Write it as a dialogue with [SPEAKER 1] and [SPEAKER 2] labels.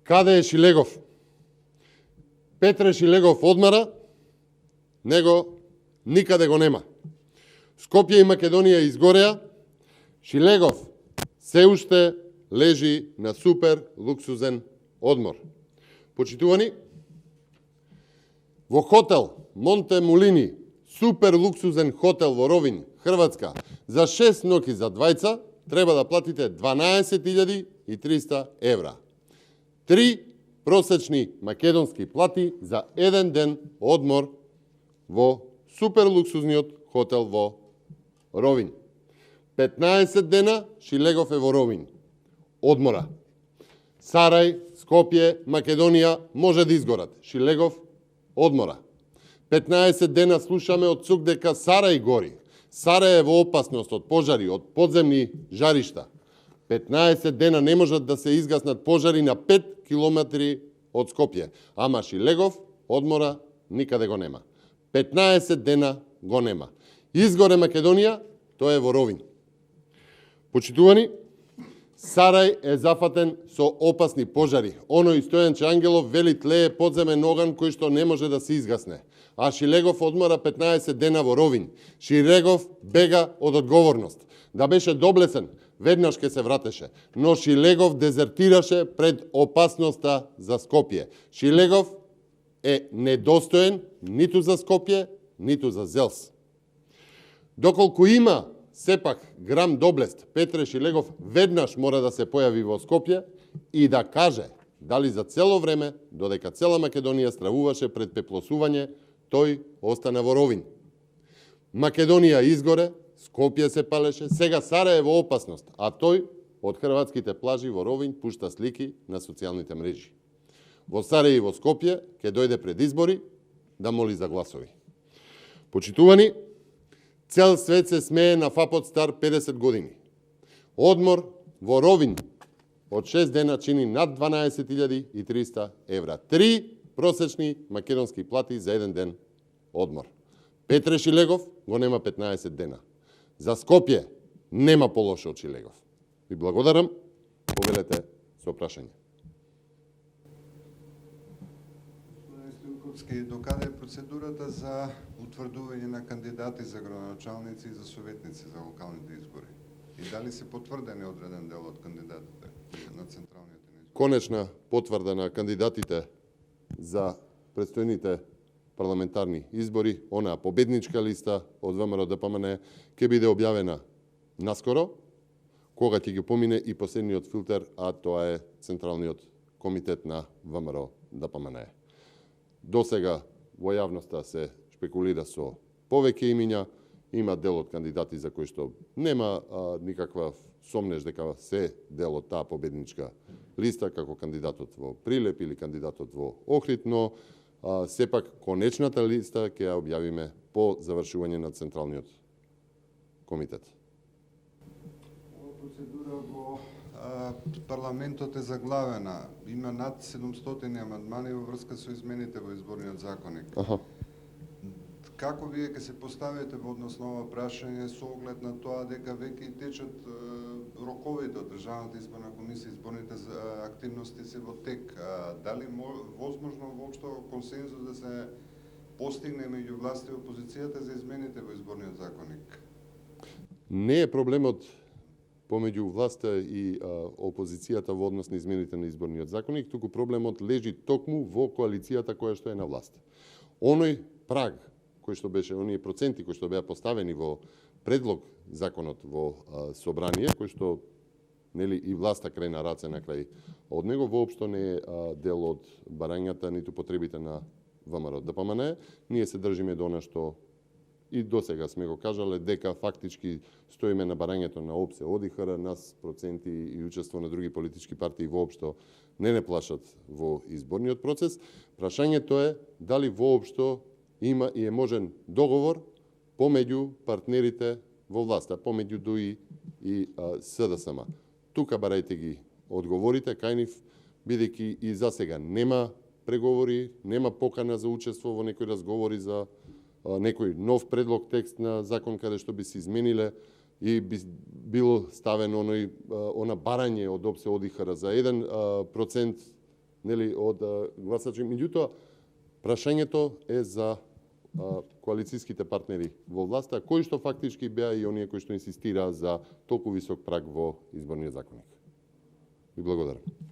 [SPEAKER 1] Каде е Шилегов? Петре Шилегов одмара, него никаде го нема. Скопје и Македонија изгореа, Шилегов се уште лежи на супер луксузен одмор. Почитувани, во хотел Монте Мулини, супер луксузен хотел во Ровин, Хрватска, за 6 ноќи за двајца треба да платите 12.300 евра. 3 просечни македонски плати за еден ден одмор во супер луксузниот хотел во Ровин. 15 дена Шилегов е во Ровин. Одмора. Сарај, Скопје, Македонија може да изгорат. Шилегов одмора. 15 дена слушаме од ЦУК дека Сарај гори. Сарај е во опасност од пожари, од подземни жаришта. 15 дена не можат да се изгаснат пожари на 5 километри од Скопје. Ама Шилегов одмора никаде го нема. 15 дена го нема. Изгоре Македонија, тоа е во Ровин. Почитувани, Сарај е зафатен со опасни пожари. Оној Стојанче Ангелов вели тлее подземен оган кој што не може да се изгасне. А Шилегов одмора 15 дена во Ровин. Шилегов бега од одговорност. Да беше доблесен, веднаш ке се вратеше. Но Шилегов дезертираше пред опасноста за Скопје. Шилегов е недостоен ниту за Скопје, ниту за Зелс. Доколку има сепак грам доблест, Петре Шилегов веднаш мора да се појави во Скопје и да каже дали за цело време, додека цела Македонија стравуваше пред пеплосување, тој остана во Ровин. Македонија изгоре, Скопје се палеше, сега Сарај е во опасност, а тој од хрватските плажи во Ровин пушта слики на социјалните мрежи. Во Сарај и во Скопје ќе дојде пред избори да моли за гласови. Почитувани, цел свет се смее на фапот стар 50 години. Одмор во Ровин од 6 дена чини над 12.300 евра. 3 просечни македонски плати за еден ден одмор. Петре Шилегов го нема 15 дена. За Скопје нема полошо од Шилегов. Ви благодарам, повелете со прашање.
[SPEAKER 2] До каде е процедурата за утврдување на кандидати за градоначалници и за советници за локалните избори? И дали се потврдени одреден дел од кандидатите на централниот избор?
[SPEAKER 1] Конечна потврда на кандидатите за предстојните парламентарни избори, онаа победничка листа од ВМРО ДПМН ќе биде објавена наскоро, кога ќе ги помине и последниот филтер, а тоа е Централниот комитет на ВМРО ДПМН. До сега во јавноста се шпекулира со повеќе имиња, има дел од кандидати за кои што нема никаква сомнеж дека се дел од таа победничка листа, како кандидатот во Прилеп или кандидатот во Охрид, но сепак конечната листа ќе ја објавиме по завршување на Централниот комитет.
[SPEAKER 2] Ова процедура во парламентот е заглавена. Има над 700 амандмани во врска со измените во изборниот законник. Како вие ќе се поставите во однос на ова прашање со оглед на тоа дека веќе и течат роковите од Државната изборна комисија, изборните активности се во тек? Дали возможно воопшто консензус да се постигне меѓу власта и опозицијата за измените во изборниот законник?
[SPEAKER 1] Не е проблемот помеѓу власта и опозицијата во однос на измените на изборниот законник, туку проблемот лежи токму во коалицијата која што е на власт. Оној праг кој што беше, оние проценти кои што беа поставени во предлог законот во собрание, кој што нели и власта крена раце на крај од него, воопшто не е дел од барањата ниту потребите на ВМРО ДПМН. Ние се држиме до она што и до сега сме го кажале, дека фактички стоиме на барањето на ОПСЕ, ОДИХР, нас проценти и учество на други политички партии воопшто не плашат во изборниот процес. Прашањето е дали воопшто има и е можен договор помеѓу партнерите во власта, помеѓу ДУИ и СДСМ. Тука барајте ги одговорите кај нив, бидејќи и за сега нема преговори, нема покана за учество во некои разговори за некој нов предлог текст на закон каде што би се измениле и би било ставено она барање од ОПСЕ ОДИХР за 1% нели од гласачи. Меѓутоа, прашањето е за коалицијските партнери во власта, кои што фактички беа и оние кои што инсистираа за толку висок праг во изборниот законник. Ви благодарам.